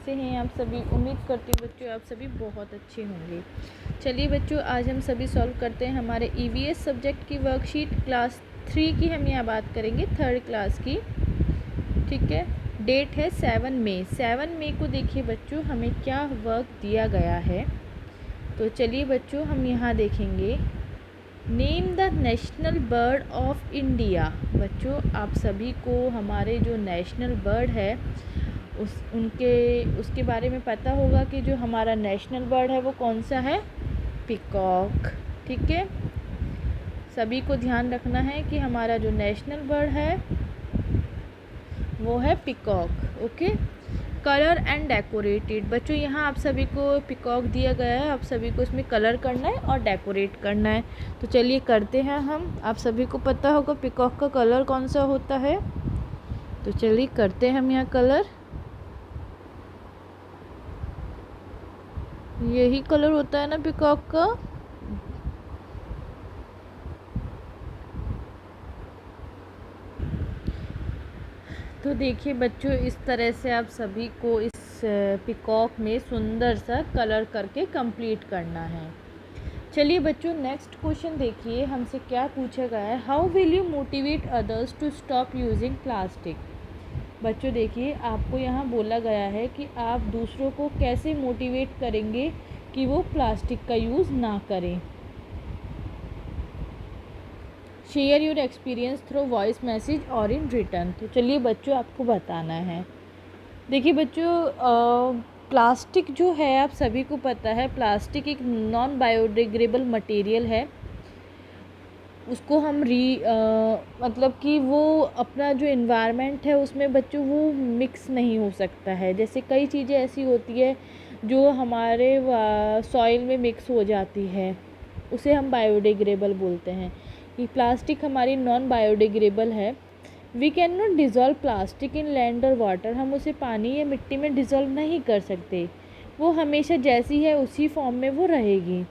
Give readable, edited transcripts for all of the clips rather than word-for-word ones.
से हैं आप सभी। उम्मीद करती हूँ बच्चों आप सभी बहुत अच्छे होंगे। चलिए बच्चों, आज हम सभी सॉल्व करते हैं हमारे ईवीएस सब्जेक्ट की वर्कशीट क्लास 3 की। हम यहाँ बात करेंगे 3rd क्लास की, ठीक है। डेट है 7 मई। 7 मई को देखिए बच्चों हमें क्या वर्क दिया गया है। तो चलिए बच्चों हम यहाँ देखेंगे, name the national bird of India. बच्चों आप सभी को हमारे जो नेशनल बर्ड है उसके बारे में पता होगा कि जो हमारा नेशनल बर्ड है वो कौन सा है, पिकॉक, ठीक है। सभी को ध्यान रखना है कि हमारा जो नेशनल बर्ड है वो है peacock, okay. Colour and decorated. बच्चों यहाँ आप सभी को पिकॉक दिया गया है, आप सभी को इसमें कलर करना है और डेकोरेट करना है। तो चलिए करते हैं हम। आप सभी को पता होगा पिकॉक का कलर कौन सा होता है, तो चलिए करते हैं हम यहाँ कलर। यही कलर होता है ना पिकॉक का। तो देखिए बच्चों इस तरह से आप सभी को इस पिकॉक में सुंदर सा कलर करके कंप्लीट करना है। चलिए बच्चों नेक्स्ट क्वेश्चन देखिए, हमसे क्या पूछा गया है, how will you motivate others to stop using plastic. बच्चों देखिए आपको यहाँ बोला गया है कि आप दूसरों को कैसे मोटिवेट करेंगे कि वो प्लास्टिक का यूज़ ना करें। Share your experience through voice message और इन रिटर्न। तो चलिए बच्चों आपको बताना है। देखिए बच्चों प्लास्टिक जो है आप सभी को पता है, प्लास्टिक एक नॉन बायोडिग्रेडेबल मटेरियल है। उसको हम मतलब कि वो अपना जो इन्वायरमेंट है उसमें बच्चों वो मिक्स नहीं हो सकता है। जैसे कई चीज़ें ऐसी होती है जो हमारे सॉइल में मिक्स हो जाती है, उसे हम बायोडिग्रेडेबल बोलते हैं। ये प्लास्टिक हमारी नॉन बायोडिग्रेडेबल है। We can not dissolve plastic in land और वाटर। हम उसे पानी या मिट्टी में डिज़ोल्व नहीं कर सकते, वो हमेशा जैसी है उसी फॉर्म में वो रहेगी।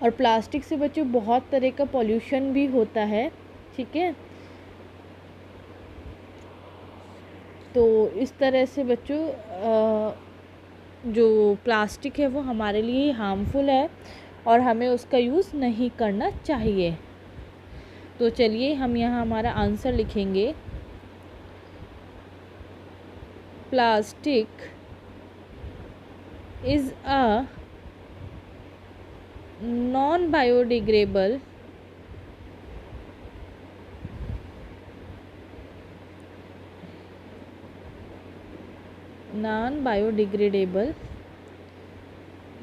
और प्लास्टिक से बच्चों बहुत तरह का पॉल्यूशन भी होता है, ठीक है। तो इस तरह से बच्चों जो प्लास्टिक है वो हमारे लिए हार्मफुल है और हमें उसका यूज़ नहीं करना चाहिए। तो चलिए हम यहाँ हमारा आंसर लिखेंगे, plastic is a non biodegradable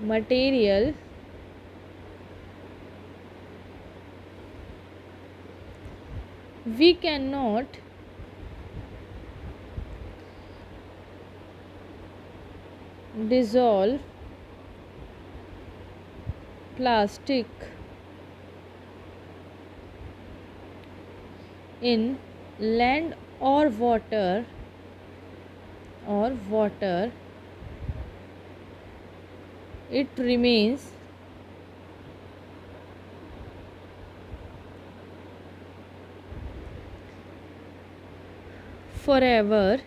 material we cannot dissolve plastic in land or water it remains forever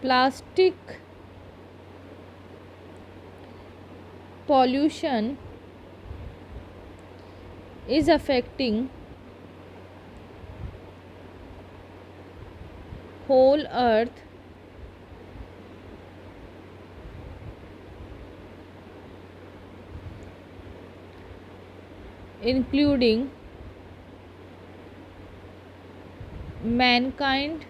plastic pollution is affecting whole earth including mankind,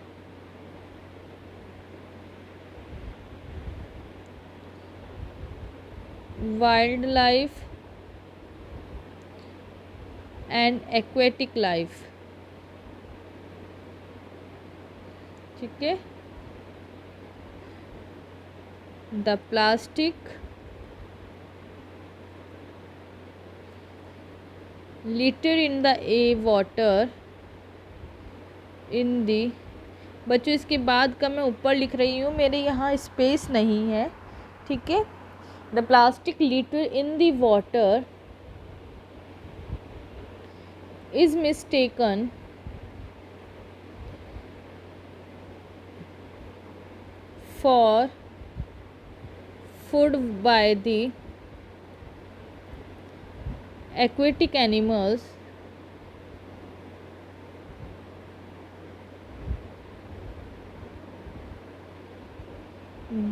wildlife and aquatic life, ठीक है। The plastic litter in the water in दी। बच्चों इसके बाद का मैं ऊपर लिख रही हूँ, मेरे यहाँ स्पेस नहीं है, ठीक है। The plastic litter in the water is mistaken for food by the aquatic animals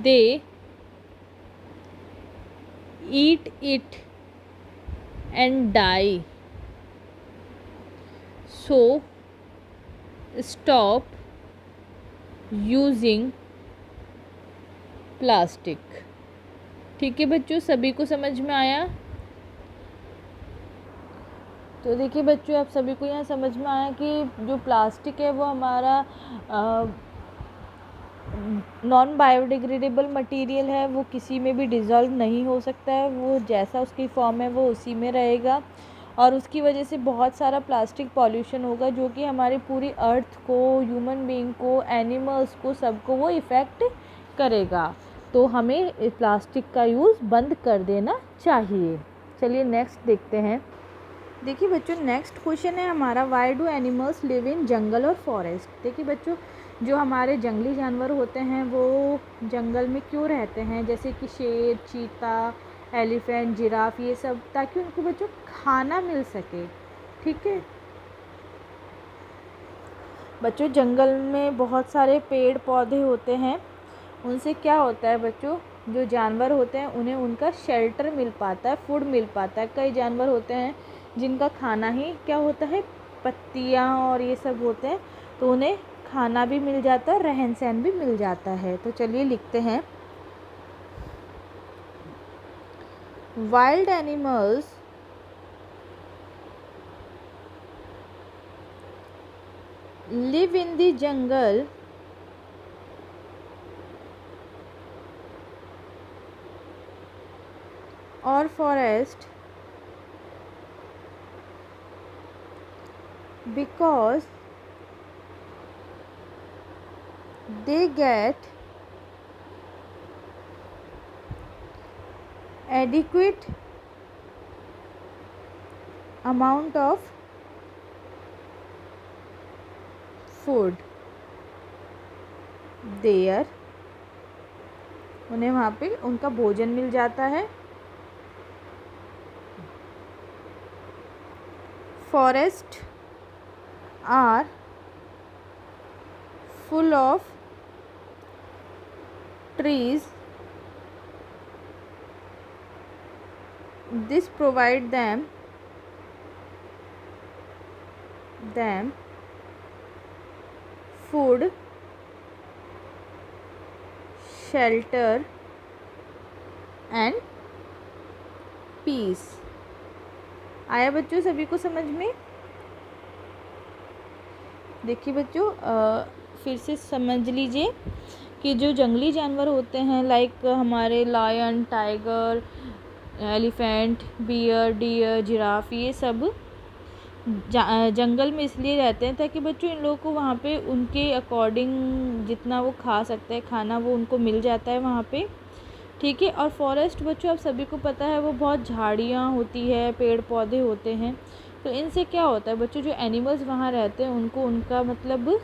they eat it and die. So stop using plastic. ठीक है बच्चों, सभी को समझ में आया? तो देखिए बच्चों, आप सभी को यहाँ समझ में आया कि जो प्लास्टिक है वो हमारा नॉन बायोडिग्रेडेबल मटेरियल है, वो किसी में भी डिज़ोल्व नहीं हो सकता है, वो जैसा उसकी फॉर्म है वो उसी में रहेगा, और उसकी वजह से बहुत सारा प्लास्टिक पॉल्यूशन होगा जो कि हमारी पूरी अर्थ को, ह्यूमन बीइंग को, एनिमल्स को, सबको वो इफ़ेक्ट करेगा। तो हमें प्लास्टिक का यूज़ बंद कर देना चाहिए। चलिए नेक्स्ट देखते हैं। देखिए बच्चों, नेक्स्ट क्वेश्चन है हमारा, why do animals live in jungle और फॉरेस्ट। देखिए बच्चों, जो हमारे जंगली जानवर होते हैं वो जंगल में क्यों रहते हैं, जैसे कि शेर, चीता, एलिफेंट, जिराफ, ये सब, ताकि उनको बच्चों खाना मिल सके। ठीक है बच्चों, जंगल में बहुत सारे पेड़ पौधे होते हैं, उनसे क्या होता है बच्चों, जो जानवर होते हैं उन्हें उनका शेल्टर मिल पाता है, फूड मिल पाता है। कई जानवर होते हैं जिनका खाना ही क्या होता है, पत्तियाँ और ये सब होते हैं, तो उन्हें खाना भी मिल जाता है, रहन सहन भी मिल जाता है। तो चलिए लिखते हैं, wild animals live in the jungle or forest because they get adequate amount of food there, उन्हें वहाँ पे उनका भोजन मिल जाता है। Forest are full of trees, this provide them food, shelter and peace। आया बच्चों सभी को समझ में? देखिए बच्चों, फिर से समझ लीजिए कि जो जंगली जानवर होते हैं, लाइक हमारे lion, tiger, elephant, bear, deer, giraffe, ये सब जंगल में इसलिए रहते हैं ताकि बच्चों इन लोगों को वहाँ पे उनके अकॉर्डिंग जितना वो खा सकते हैं खाना, वो उनको मिल जाता है वहाँ पे। ठीक है, और फॉरेस्ट बच्चों आप सभी को पता है वो बहुत झाड़ियाँ होती है, पेड़ पौधे होते हैं, तो इनसे क्या होता है बच्चों, जो एनिमल्स वहाँ रहते हैं उनको उनका मतलब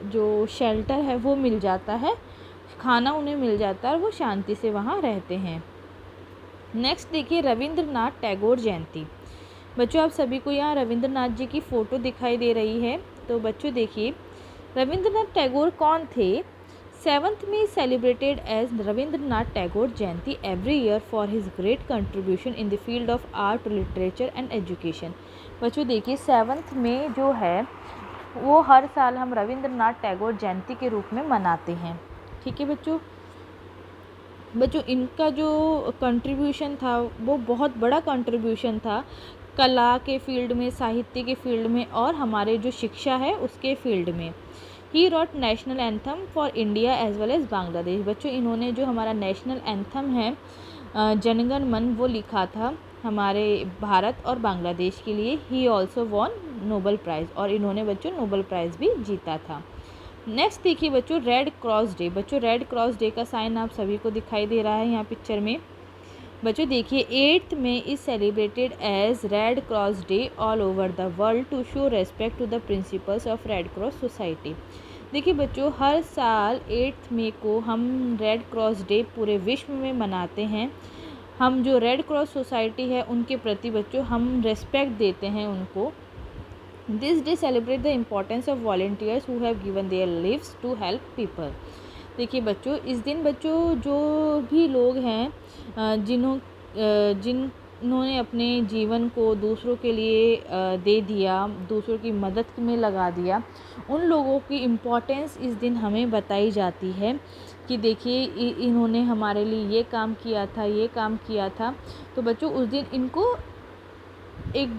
जो शेल्टर है वो मिल जाता है, खाना उन्हें मिल जाता है और वो शांति से वहाँ रहते हैं। नेक्स्ट देखिए, रविंद्रनाथ टैगोर जयंती। बच्चों आप सभी को यहाँ रविंद्रनाथ जी की फ़ोटो दिखाई दे रही है। तो बच्चों देखिए, रविंद्रनाथ टैगोर कौन थे? 7th May celebrated as Rabindranath Tagore Jayanti every year for his great contribution in the field of art, literature and education. बच्चों देखिए, 7 मई जो है वो हर साल हम रविंद्रनाथ टैगोर जयंती के रूप में मनाते हैं। ठीक है बच्चों, इनका जो कंट्रीब्यूशन था वो बहुत बड़ा कंट्रीब्यूशन था कला के फील्ड में, साहित्य के फील्ड में और हमारे जो शिक्षा है उसके फील्ड में। He wrote national anthem for India as well as Bangladesh. बच्चों इन्होंने जो हमारा नेशनल एंथम है जनगण मन, वो लिखा था हमारे भारत और बांग्लादेश के लिए। He also won Nobel prize, और इन्होंने बच्चों नोबल प्राइज़ भी जीता था। नेक्स्ट देखिए बच्चों, रेड क्रॉस डे। बच्चों रेड क्रॉस डे का साइन आप सभी को दिखाई दे रहा है यहाँ पिक्चर में। बच्चों देखिए, 8th May is celebrated as Red Cross day all over the world to show respect to the principles of Red Cross society. देखिए बच्चों, हर साल 8 मई को हम रेड क्रॉस डे पूरे विश्व में मनाते हैं। हम जो रेड क्रॉस सोसाइटी है उनके प्रति बच्चों हम रेस्पेक्ट देते हैं उनको। This day celebrate the importance of volunteers who have given their lives to help people. देखिए बच्चों, इस दिन बच्चों जो भी लोग हैं जिन्होंने अपने जीवन को दूसरों के लिए दे दिया, दूसरों की मदद में लगा दिया, उन लोगों की इम्पोर्टेंस इस दिन हमें बताई जाती है कि देखिए इन्होंने हमारे लिए ये काम किया था, ये काम किया था। तो बच्चों उस दिन इनको एक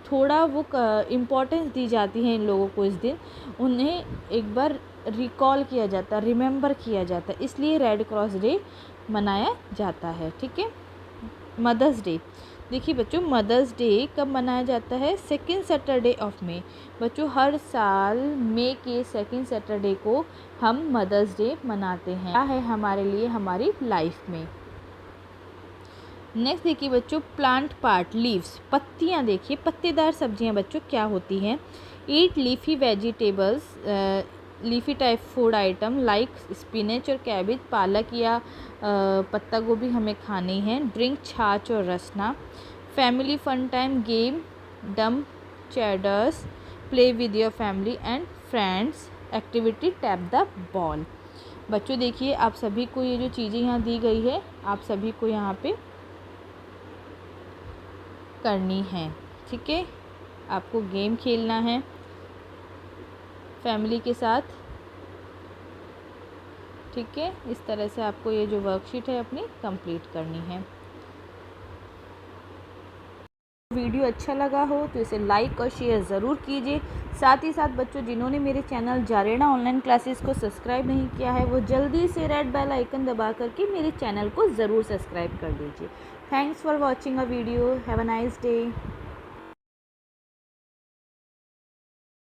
थोड़ा वो इम्पोर्टेंस दी जाती है इन लोगों को। इस दिन उन्हें एक बार रिकॉल किया जाता है, रिमेंबर किया जाता है, इसलिए रेड क्रॉस डे मनाया जाता है। ठीक है। मदर्स डे, देखिए बच्चों, मदर्स डे कब मनाया जाता है? सेकेंड सैटरडे ऑफ मई। बच्चों हर साल मई के सेकेंड सैटरडे को हम मदर्स डे मनाते हैं। क्या है हमारे लिए हमारी लाइफ में। नेक्स्ट देखिए बच्चों, प्लांट पार्ट, लीव्स, पत्तियां। देखिए पत्तेदार सब्जियां बच्चों क्या होती हैं? Eat leafy vegetables, leafy type food item like spinach और कैबेज, पालक या पत्ता गोभी हमें खानी है। ड्रिंक छाछ और Rasna. Family fun time, game dumb charades, play with your family and friends, activity tap the ball. बच्चों देखिए आप सभी को ये जो चीज़ें यहाँ दी गई है आप सभी को यहाँ पे करनी है। ठीक है। आपको गेम खेलना है फैमिली के साथ। ठीक है। इस तरह से आपको ये जो वर्कशीट है अपनी कंप्लीट करनी है। वीडियो अच्छा लगा हो तो इसे लाइक और शेयर ज़रूर कीजिए। साथ ही साथ बच्चों जिन्होंने मेरे चैनल जारेना ऑनलाइन क्लासेस को सब्सक्राइब नहीं किया है वो जल्दी से रेड बेल आइकन दबा करके मेरे चैनल को ज़रूर सब्सक्राइब कर दीजिए। Thanks for watching a video. Have a nice day.